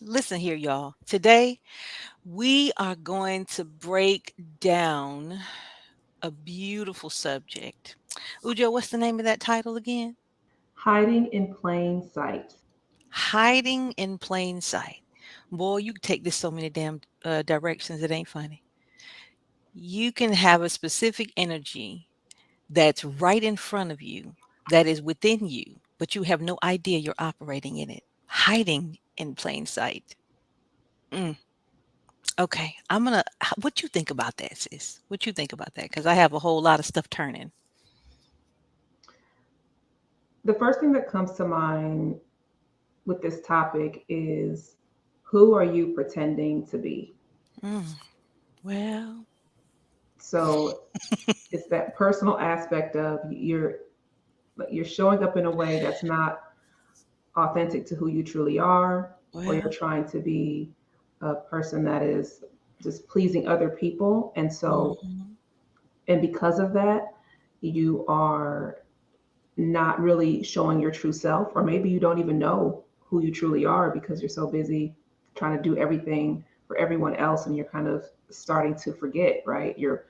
Listen here, y'all. Today, we are going to break down a beautiful subject. Ujo, what's the name of that title again? Hiding in plain sight. Hiding in plain sight. Boy, you can take this so many damn directions, it ain't funny. You can have a specific energy that's right in front of you, that is within you, but you have no idea you're operating in it. Hiding in plain sight. Mm. Okay, what you think about that, sis? What you think about that? Because I have a whole lot of stuff turning. The first thing that comes to mind with this topic is, who are you pretending to be? Mm, well, So it's that personal aspect of you're showing up in a way that's not authentic to who you truly are, or you're well, trying to be a person that is just pleasing other people. mhm, And because of that, you are not really showing your true self, or maybe you don't even know who you truly are because you're so busy trying to do everything for everyone else, and you're kind of starting to forget, right? You're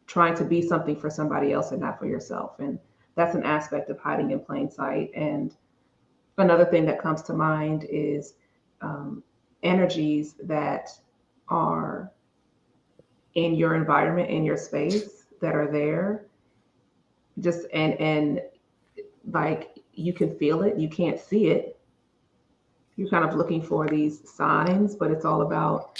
trying to be something for somebody else and not for yourself. And that's an aspect of hiding in plain sight. And another thing that comes to mind is um, energies that are in your environment, in your space, that are there, just and like, you can feel it, you can't see it. You're kind of looking for these signs, but it's all about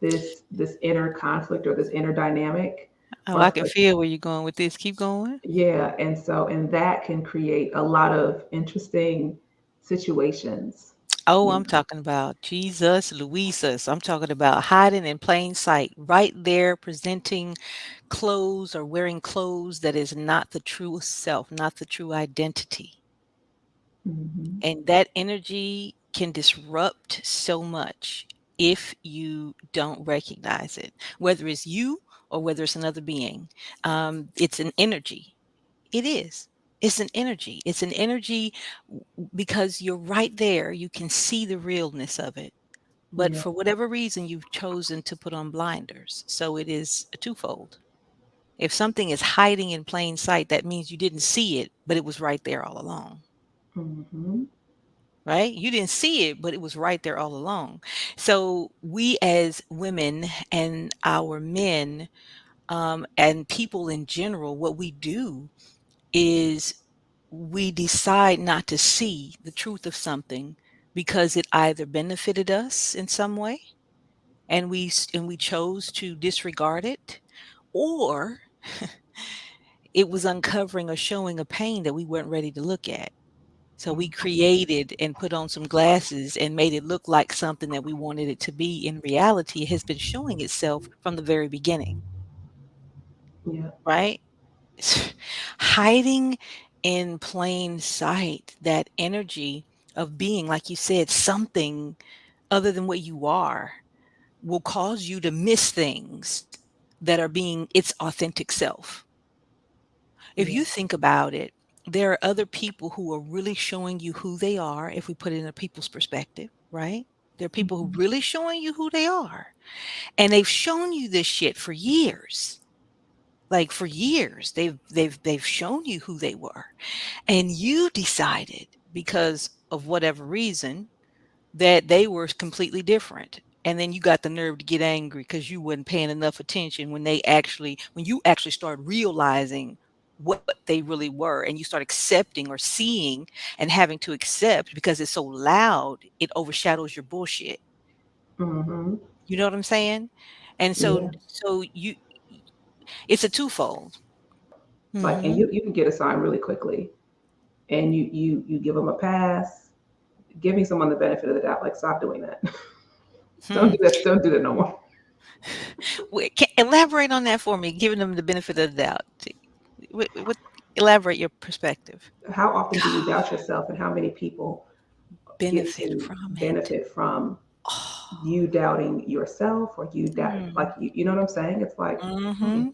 this inner conflict or this inner dynamic. oh, I Or can feel where you're going with this. Keep going. yeah, and that can create a lot of interesting situations, Oh, you I'm know. talking about Jesus, Louisus. I'm talking about hiding in plain sight, right there, presenting clothes or wearing clothes that is not the true self, not the true identity. Hmm. And that energy can disrupt so much if you don't recognize it, whether it's you or whether it's another being. It's an energy. It is. It's an energy. It's an energy because you're right there. You can see the realness of it. But Yeah. for whatever reason, you've chosen to put on blinders. So it is a twofold. If something is hiding in plain sight, that means you didn't see it, but it was right there all along. Hmm. Right? You didn't see it, but it was right there all along. So we as women and our men, and people in general, what we do is we decide not to see the truth of something because it either benefited us in some way and we chose to disregard it, or it was uncovering or showing a pain that we weren't ready to look at. So we created and put on some glasses and made it look like something that we wanted it to be. In reality, it has been showing itself from the very beginning, Yeah. right? Hiding in plain sight, that energy of being, like you said, something other than what you are, will cause you to miss things that are being its authentic self. If Yeah. you think about it, there are other people who are really showing you who they are, if we put it in a people's perspective, right? There are people who Hmm. really showing you who they are. And they've shown you this shit for years. Like for years. They've shown you who they were. And you decided because of whatever reason that they were completely different. And then you got the nerve to get angry because you weren't paying enough attention when you actually start realizing what they really were, and you start accepting or seeing and having to accept because it's so loud, it overshadows your bullshit. Hmm. You know what I'm saying? And Yeah. so it's a twofold. Like, and Hmm. you can get a sign really quickly, and you give them a pass, giving someone the benefit of the doubt. Like, stop doing that. Don't Hmm. do that. Don't do that no more. Wait, elaborate on that for me, giving them the benefit of the doubt. What, elaborate your perspective. How often do you doubt yourself, and how many people get Benefit to from it. benefit from Oh. you doubting yourself, or you doubt, like, Mm. you know what I'm saying? It's like, Mhm.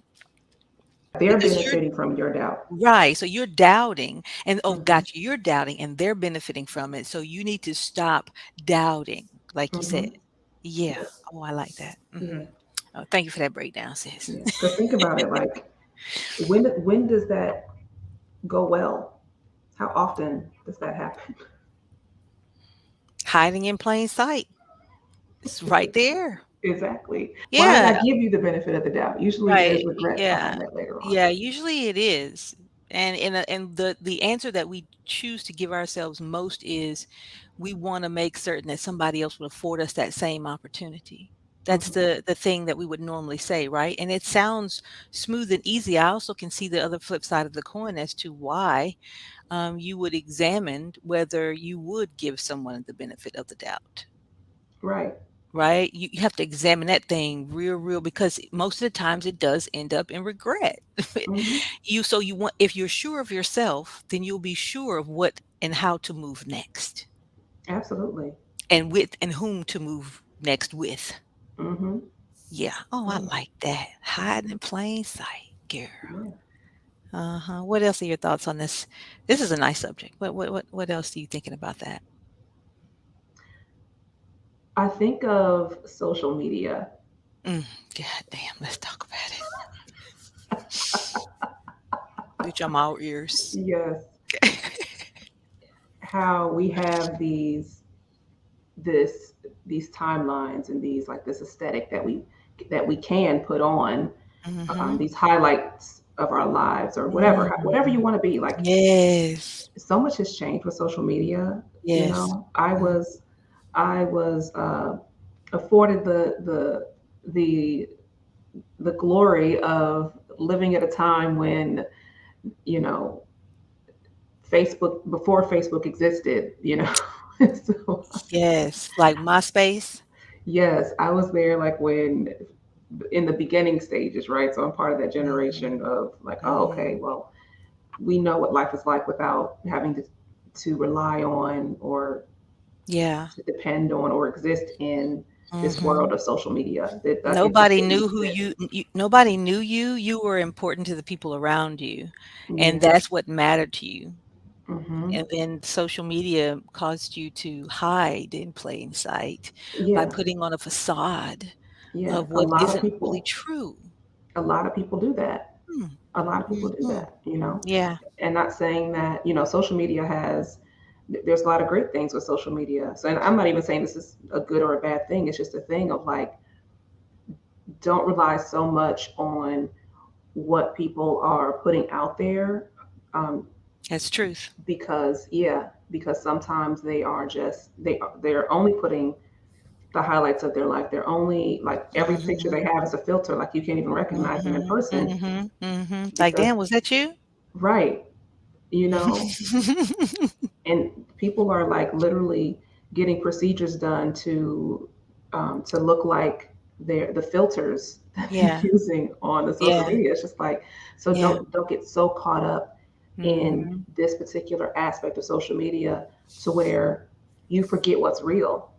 they're Because you're benefiting from your doubt. right, so you're doubting and oh, Hmm. gotcha, you're doubting and they're benefiting from it, so you need to stop doubting. like you said. Mm-hmm. Yeah. Yes. Oh, I like that. Yeah. Oh, thank you for that breakdown, sis. Yeah. Because think about it, like when does that go well? How often does that happen? Hiding in plain sight. It's right there. Exactly. Why did I Yeah. give you the benefit of the doubt? Usually there's Right. regret Yeah. behind that later on. Yeah, usually it is. And the answer that we choose to give ourselves most is we want to make certain that somebody else will afford us that same opportunity. That's Hmm. the thing that we would normally say, right? And it sounds smooth and easy. I also can see the other flip side of the coin as to why you would examine whether you would give someone the benefit of the doubt. Right. Right? You have to examine that thing real because most of the times it does end up in regret. Hmm. You want, if you're sure of yourself, then you'll be sure of what and how to move next, Absolutely. and with and whom to move next with. Hmm. Yeah. Oh, I Yeah. like that. Hiding in plain sight, girl. Yeah. Uh-huh. What else are your thoughts on this? This is a nice subject. What else are you thinking about that? I think of social media. Mm, God damn, let's talk about it. Bitch, I'm all ears. Yes. How we have this these timelines and these like this aesthetic that we can put on Mhm. these highlights of our lives or whatever you Mm. want to be like. Yes. So much has changed with social media. You Yes. know, Mhm. I was afforded the the glory of living at a time when, you know, Facebook before Facebook existed. You know, so Yes. Like MySpace? yes, I was there like when in the beginning stages, right? So I'm part of that generation Mhm. of like, oh, okay, Mhm. well, we know what life is like without having to rely on or Yeah. to depend on or exist in this world Mhm. of social media. That it just Nobody didn't knew who exist. nobody knew you. You were important to the people around you, and Yeah. that's what mattered to you. Hmm. And then social media caused you to hide in plain sight by Yeah. putting on a facade Yeah. of what isn't really true. A lot of people do that. Hmm. A lot of people do Mhm. that, you know. Yeah. And not saying that, you know, social media has, there's a lot of great things with social media. So, and I'm not even saying this is a good or a bad thing. It's just a thing of like, don't rely so much on what people are putting out there. Um, That's truth. because yeah, because sometimes they are just they're only putting the highlights of their life. They're only like every picture Mhm. they have is a filter. Like you can't even recognize them in Mhm. person Mhm. Mhm. Like, because "Damn, was that you?" right, you know, and people are like literally getting procedures done to look like the filters that they're Yeah. using on the social Yeah. media. It's just like, so Yeah. don't get so caught up in Mhm. this particular aspect of social media to where you forget what's real.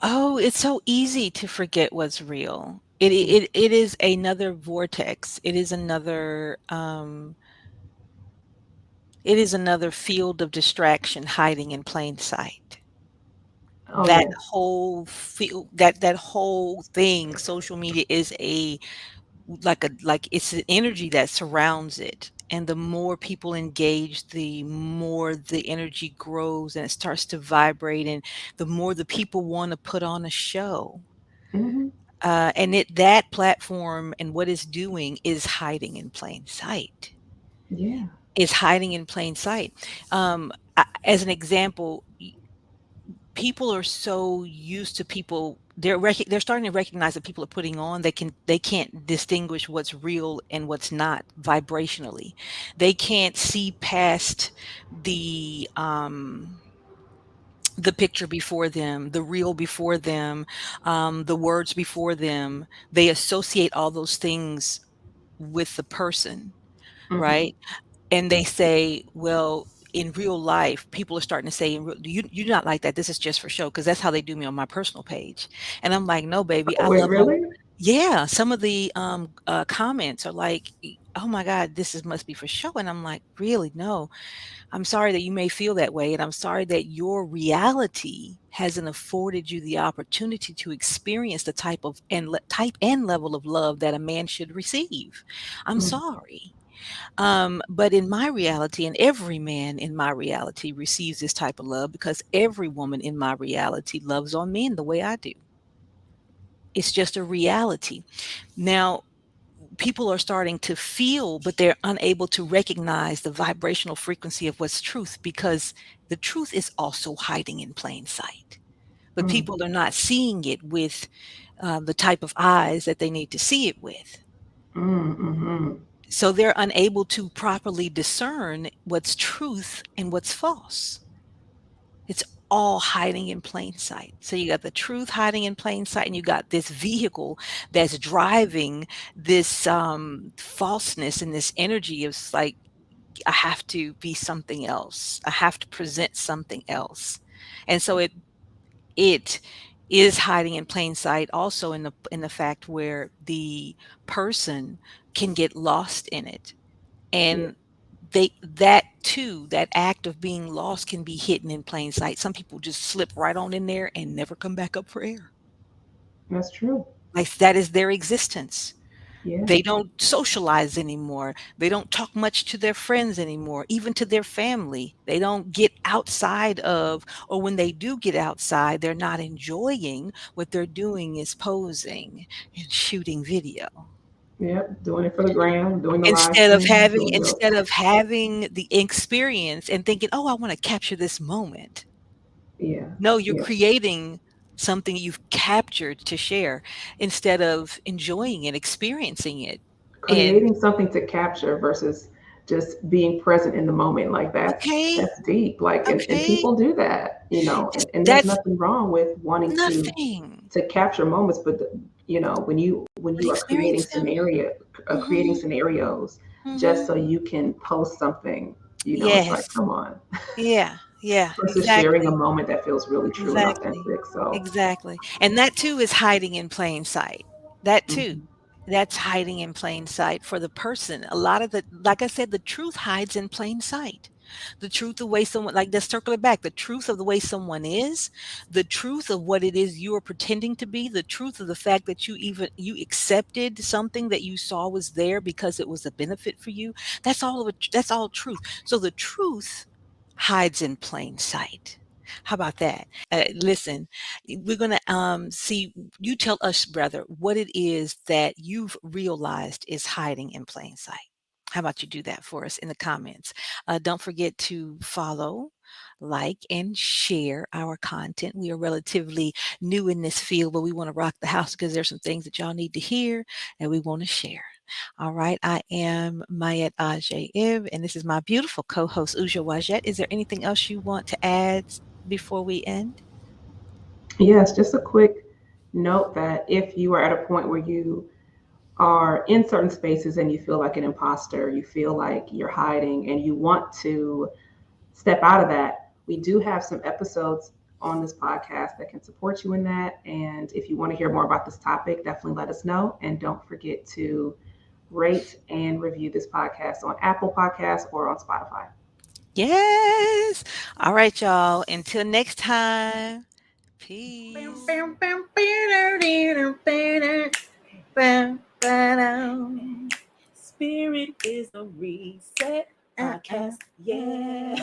Oh, it's so easy to forget what's real. It is another vortex. It is another field of distraction hiding in plain sight. Oh That yes. whole field, that whole thing, social media is like it's an energy that surrounds it. And the more people engage, the more the energy grows and it starts to vibrate, and the more the people want to put on a show. Hmm. And that platform and what it's doing is hiding in plain sight. Yeah. Is hiding in plain sight. As an example, people are so used to people. They're starting to recognize that people are putting on. They can't distinguish what's real and what's not vibrationally. They can't see past the um, the picture before them, the reel before them, the words before them. They associate all those things with the person, Hmm. right? And they say, well, in real life, people are starting to say, you're not like that. This is just for show. Cause that's how they do me on my personal page. And I'm like, no, baby, I Wait, love my, really? yeah. Some of the comments are like, oh my God, this is must be for show. And I'm like, really? No. I'm sorry that you may feel that way. And I'm sorry that your reality hasn't afforded you the opportunity to experience the type and level of love that a man should receive. I'm Mm, sorry. But in my reality, and every man in my reality receives this type of love because every woman in my reality loves on men the way I do. It's just a reality. Now, people are starting to feel, but they're unable to recognize the vibrational frequency of what's truth because the truth is also hiding in plain sight. But mm, people are not seeing it with the type of eyes that they need to see it with. mm. So they're unable to properly discern what's truth and what's false. It's all hiding in plain sight. So you got the truth hiding in plain sight, and you got this vehicle that's driving this falseness and this energy of like, I have to be something else. I have to present something else. And so it is hiding in plain sight also in the fact where the person can get lost in it, Yeah, and they that too, that act of being lost can be hidden in plain sight. Some people just slip right on in there and never come back up for air. that's true. Like that is their existence. Yeah, They don't socialize anymore. They don't talk much to their friends anymore, even to their family. They don't get outside of, or when they do get outside, they're not enjoying. What they're doing is posing and shooting video. yep. Doing it for the gram, doing the live Instead of streams, having doing the instead of having the experience and thinking, "Oh, I wanna capture this moment." yeah, No, you're yeah. creating something you've captured to share instead of enjoying it, experiencing it. And Creating something to capture versus just being present in the moment. Like okay, that's deep. Like and okay, people do that, you know, just and there's that's nothing wrong with wanting nothing. to capture moments, but you know, when But you are experience them. creating Mhm, scenarios just mhm. so you can post something, you know, it's like, Yes. come on. Yeah, yeah, Versus sharing a exactly. moment that feels really true and Exactly. authentic. So Exactly. And that too is hiding in plain sight. That too. mhm. That's hiding in plain sight for the person. A lot of the, like I said, the truth hides in plain sight. The truth, the way someone, like, let's circle it back. The truth of the way someone is, the truth of what it is you are pretending to be, the truth of the fact that you accepted something that you saw was there because it was a benefit for you. That's all truth. So the truth hides in plain sight. How about that? Listen, we're going to see, you tell us, brother, what it is that you've realized is hiding in plain sight. How about you do that for us in the comments? Don't forget to follow, like, and share our content. We are relatively new in this field, but we want to rock the house because there's some things that y'all need to hear and we want to share. All right. I am Mayet Ajay, and this is my beautiful co-host, Uja Wajet. Is there anything else you want to add before we end? Yes, just a quick note that if you are at a point where you are in certain spaces and you feel like an imposter, you feel like you're hiding, and you want to step out of that, we do have some episodes on this podcast that can support you in that. And if you want to hear more about this topic, definitely let us know. And don't forget to rate and review this podcast on Apple Podcasts or on Spotify. Yes. All right, y'all. Until next time. Peace. Spirit is a reset podcast. Yeah.